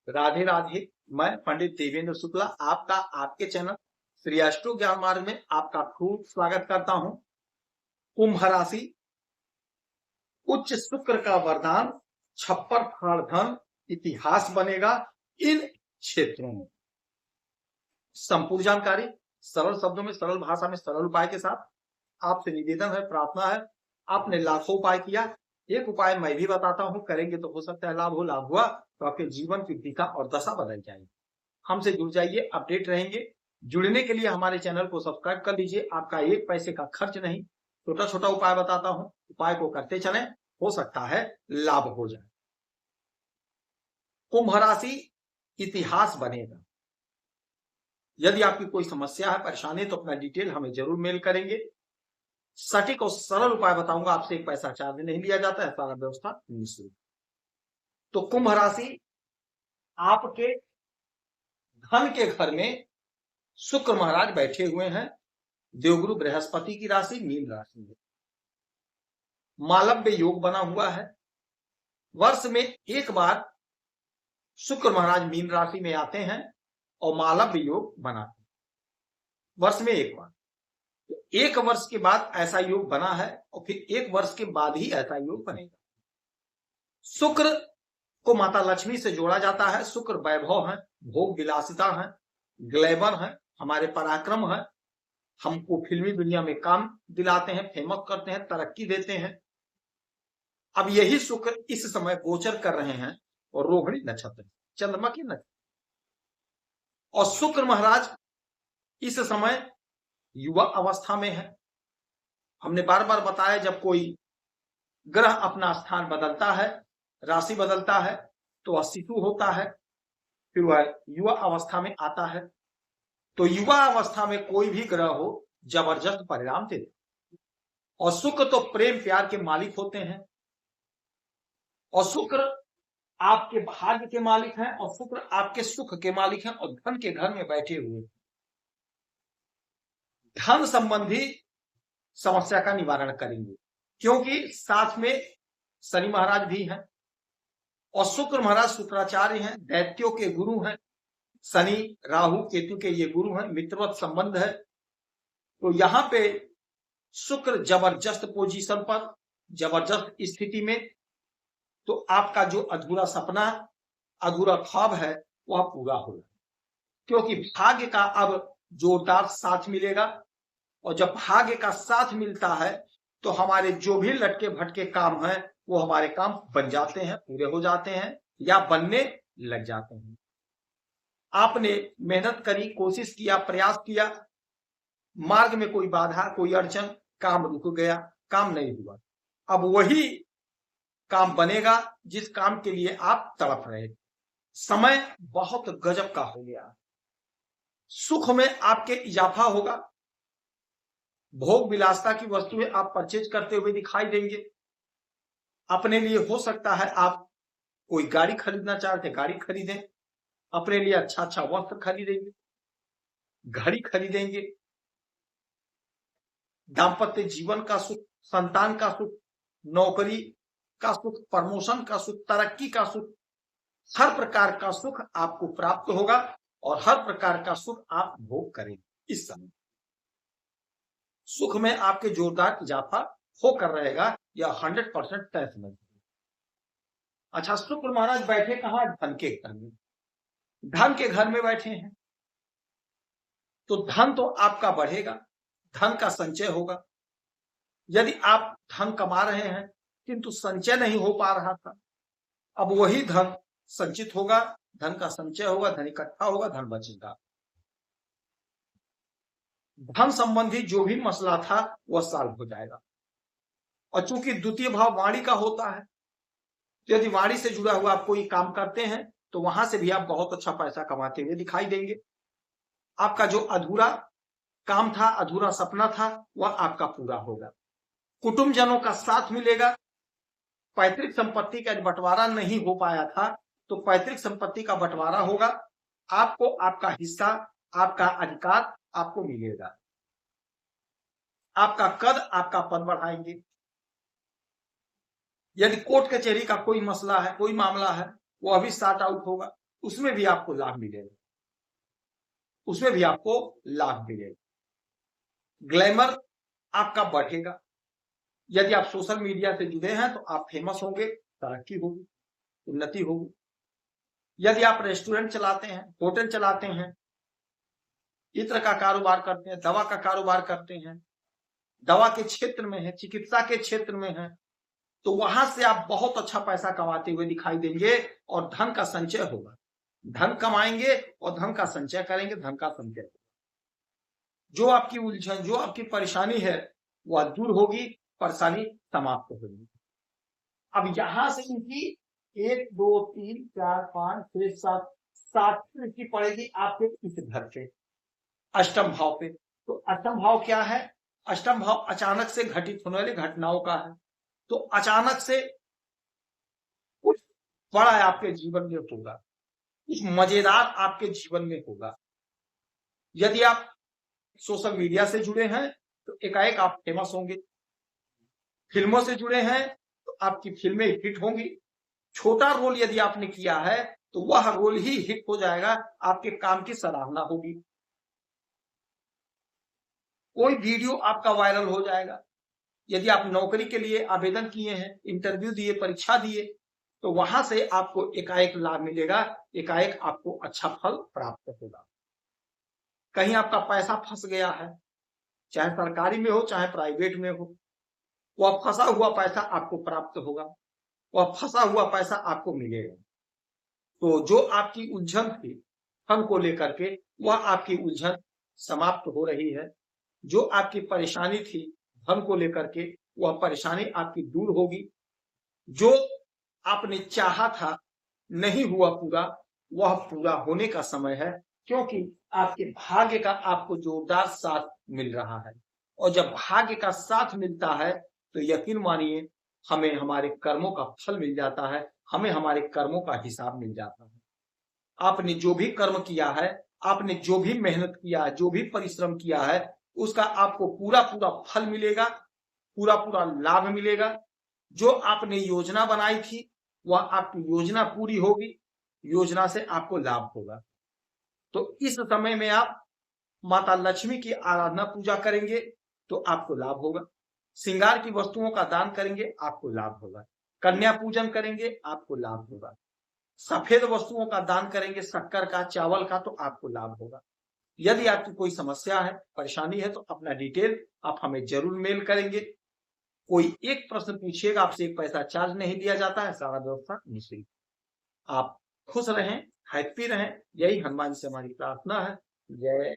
राधे राधे। मैं पंडित देवेंद्र शुक्ला आपका आपके चैनल श्री अष्टो ज्ञान मार्ग में आपका खूब स्वागत करता हूं। कुंभ राशि, उच्च शुक्र का वरदान, छप्पर फाड़ धन, इतिहास बनेगा इन क्षेत्रों में। संपूर्ण जानकारी सरल शब्दों में, सरल भाषा में, सरल उपाय के साथ आपसे निवेदन है, प्रार्थना है। आपने लाखों उपाय किया, एक उपाय मैं भी बताता हूं, करेंगे तो हो सकता है लाभ हो। लाभ हुआ तो आपके जीवन की दिशा और दशा बदल जाएगी। हमसे जुड़ जाइए, अपडेट रहेंगे। जुड़ने के लिए हमारे चैनल को सब्सक्राइब कर लीजिए। आपका एक पैसे का खर्च नहीं, छोटा छोटा उपाय बताता हूं, उपाय को करते चलें, हो सकता है लाभ हो जाए। कुंभ राशि, इतिहास बनेगा। यदि आपकी कोई समस्या है, परेशानी, तो अपना डिटेल हमें जरूर मेल करेंगे। सटीक और सरल उपाय बताऊंगा, आपसे एक पैसा चार्ज नहीं लिया जाता है, सारा व्यवस्था निःशुल्क। तो कुंभ राशि, आपके धन के घर में शुक्र महाराज बैठे हुए हैं। देवगुरु बृहस्पति की राशि मीन राशि में मालव्य योग बना हुआ है। वर्ष में एक बार शुक्र महाराज मीन राशि में आते हैं और मालव्य योग बनाते हैं, वर्ष में एक बार। तो एक वर्ष के बाद ऐसा योग बना है और फिर एक वर्ष के बाद ही ऐसा योग बनेगा। शुक्र को माता लक्ष्मी से जोड़ा जाता है। शुक्र वैभव है, भोग विलासिता है, ग्लैमर है, हमारे पराक्रम है, हमको फिल्मी दुनिया में काम दिलाते हैं, फेमस करते हैं, तरक्की देते हैं। अब यही शुक्र इस समय गोचर कर रहे हैं और रोहिणी नक्षत्र, चंद्रमा की नक्षत्र। और शुक्र महाराज इस समय युवा अवस्था में है। हमने बार बार बताया, जब कोई ग्रह अपना स्थान बदलता है, राशि बदलता है, तो वह शिशु होता है, फिर वह युवा अवस्था में आता है। तो युवा अवस्था में कोई भी ग्रह हो, जबरदस्त परिणाम देते। और शुक्र तो प्रेम प्यार के मालिक होते हैं, और शुक्र आपके भाग्य के मालिक हैं, और शुक्र आपके सुख के मालिक हैं, और धन के घर में बैठे हुए। धन संबंधी समस्या का निवारण करेंगे, क्योंकि साथ में शनि महाराज भी हैं और शुक्र महाराज शुक्राचार्य हैं, दैत्यों के गुरु हैं। शनि राहु केतु के ये गुरु हैं, मित्रवत संबंध है। तो यहां पे शुक्र जबरदस्त पोजीशन पर, जबरदस्त स्थिति में। तो आपका जो अधूरा सपना, अधूरा ख्वाब है, वह पूरा होगा, क्योंकि भाग्य का अब जोरदार साथ मिलेगा। और जब भाग्य का साथ मिलता है तो हमारे जो भी लटके भटके काम हैं, वो हमारे काम बन जाते हैं, पूरे हो जाते हैं या बनने लग जाते हैं। आपने मेहनत करी, कोशिश किया, प्रयास किया, मार्ग में कोई बाधा, कोई अड़चन, काम रुक गया, काम नहीं हुआ। अब वही काम बनेगा जिस काम के लिए आप तड़प रहे। समय बहुत गजब का हो गया। सुख में आपके इजाफा होगा, भोग विलासता की वस्तुएं आप परचेज करते हुए दिखाई देंगे। अपने लिए हो सकता है आप कोई गाड़ी खरीदना चाहते, गाड़ी खरीदें। अपने लिए अच्छा अच्छा वस्त्र खरीदेंगे, घड़ी खरीदेंगे। दाम्पत्य जीवन का सुख, संतान का सुख, नौकरी का सुख, प्रमोशन का सुख, तरक्की का सुख, हर प्रकार का सुख आपको प्राप्त होगा और हर प्रकार का सुख आप भोग करेंगे। इस समय सुख में आपके जोरदार इजाफा होकर रहेगा, यह 100% तय समझ। अच्छा, शुक्र महाराज बैठे कहां? धन के घर में। धन के घर में बैठे हैं तो धन तो आपका बढ़ेगा, धन का संचय होगा। यदि आप धन कमा रहे हैं किंतु संचय नहीं हो पा रहा था, अब वही धन संचित होगा, धन का संचय होगा, धन इकट्ठा होगा, धन बचेगा। धन संबंधी जो भी मसला था वह सॉल्व हो जाएगा। और चूंकि द्वितीय भाव वाणी का होता है, तो यदि वाणी से जुड़ा हुआ आप कोई काम करते हैं तो वहां से भी आप बहुत अच्छा पैसा कमाते हुए दिखाई देंगे। आपका जो अधूरा काम था, अधूरा सपना था, वह आपका पूरा होगा। कुटुंबजनों का साथ मिलेगा। पैतृक संपत्ति का बंटवारा नहीं हो पाया था तो पैतृक संपत्ति का बंटवारा होगा। आपको आपका हिस्सा, आपका अधिकार आपको मिलेगा। आपका कद, आपका पद बढ़ाएंगे। यदि कोर्ट कचहरी का कोई मसला है, कोई मामला है, वो अभी सॉर्ट आउट होगा। उसमें भी आपको लाभ मिलेगा, उसमें भी आपको लाभ मिलेगा। ग्लैमर आपका बढ़ेगा। यदि आप सोशल मीडिया से जुड़े हैं तो आप फेमस होंगे, तरक्की होगी, उन्नति होगी। यदि आप रेस्टोरेंट चलाते हैं, होटल चलाते हैं, इत्र का कारोबार करते हैं, दवा का कारोबार करते हैं, दवा के क्षेत्र में है, चिकित्सा के क्षेत्र में है, तो वहां से आप बहुत अच्छा पैसा कमाते हुए दिखाई देंगे और धन का संचय होगा। धन कमाएंगे और धन का संचय करेंगे, धन का संचय होगा। जो आपकी उलझन, जो आपकी परेशानी है वह दूर होगी, परेशानी समाप्त होगी। अब यहां से इनकी 1 2 3 4 5 6 7 7 की पड़ेगी आपके इस घर से, अष्टम भाव पे। तो अष्टम भाव क्या है? अष्टम भाव अचानक से घटित होने वाली घटनाओं का है। तो अचानक से कुछ बड़ा आपके जीवन में होगा, कुछ मजेदार आपके जीवन में होगा। यदि आप सोशल मीडिया से जुड़े हैं तो एकाएक आप फेमस होंगे। फिल्मों से जुड़े हैं तो आपकी फिल्में हिट होंगी। छोटा रोल यदि आपने किया है तो वह रोल ही हिट हो जाएगा, आपके काम की सराहना होगी। कोई वीडियो आपका वायरल हो जाएगा। यदि आप नौकरी के लिए आवेदन किए हैं, इंटरव्यू दिए, परीक्षा दिए, तो वहां से आपको एकाएक लाभ मिलेगा, एकाएक आपको अच्छा फल प्राप्त होगा। कहीं आपका पैसा फंस गया है, चाहे सरकारी में हो चाहे प्राइवेट में हो, वह फंसा हुआ पैसा आपको प्राप्त होगा, वह फंसा हुआ पैसा आपको मिलेगा। तो जो आपकी उलझन थी धन को लेकर के, वह आपकी उलझन समाप्त हो रही है। जो आपकी परेशानी थी धन को लेकर के, वह परेशानी आपकी दूर होगी। जो आपने चाहा था नहीं हुआ पूरा, वह पूरा होने का समय है, क्योंकि आपके भाग्य का आपको जोरदार साथ मिल रहा है। और जब भाग्य का साथ मिलता है तो यकीन मानिए हमें हमारे कर्मों का फल मिल जाता है, हमें हमारे कर्मों का हिसाब मिल जाता है। आपने जो भी कर्म किया है, आपने जो भी मेहनत किया है, जो भी परिश्रम किया है, उसका आपको पूरा पूरा फल मिलेगा, पूरा पूरा लाभ मिलेगा। जो आपने योजना बनाई थी वह आपकी योजना पूरी होगी, योजना से आपको लाभ होगा। तो इस समय में आप माता लक्ष्मी की आराधना पूजा करेंगे तो आपको लाभ होगा। श्रृंगार की वस्तुओं का दान करेंगे, आपको लाभ होगा। कन्या पूजन करेंगे, आपको लाभ होगा। सफेद वस्तुओं का दान करेंगे, शक्कर का, चावल का, तो आपको लाभ होगा। यदि आपकी कोई समस्या है, परेशानी है, तो अपना डिटेल आप हमें जरूर मेल करेंगे। कोई एक प्रश्न पूछिएगा, आपसे एक पैसा चार्ज नहीं लिया जाता है, सारा व्यवस्था निःशुल्क। आप खुश रहें, हैप्पी रहें, यही हनुमान से हमारी प्रार्थना है। जय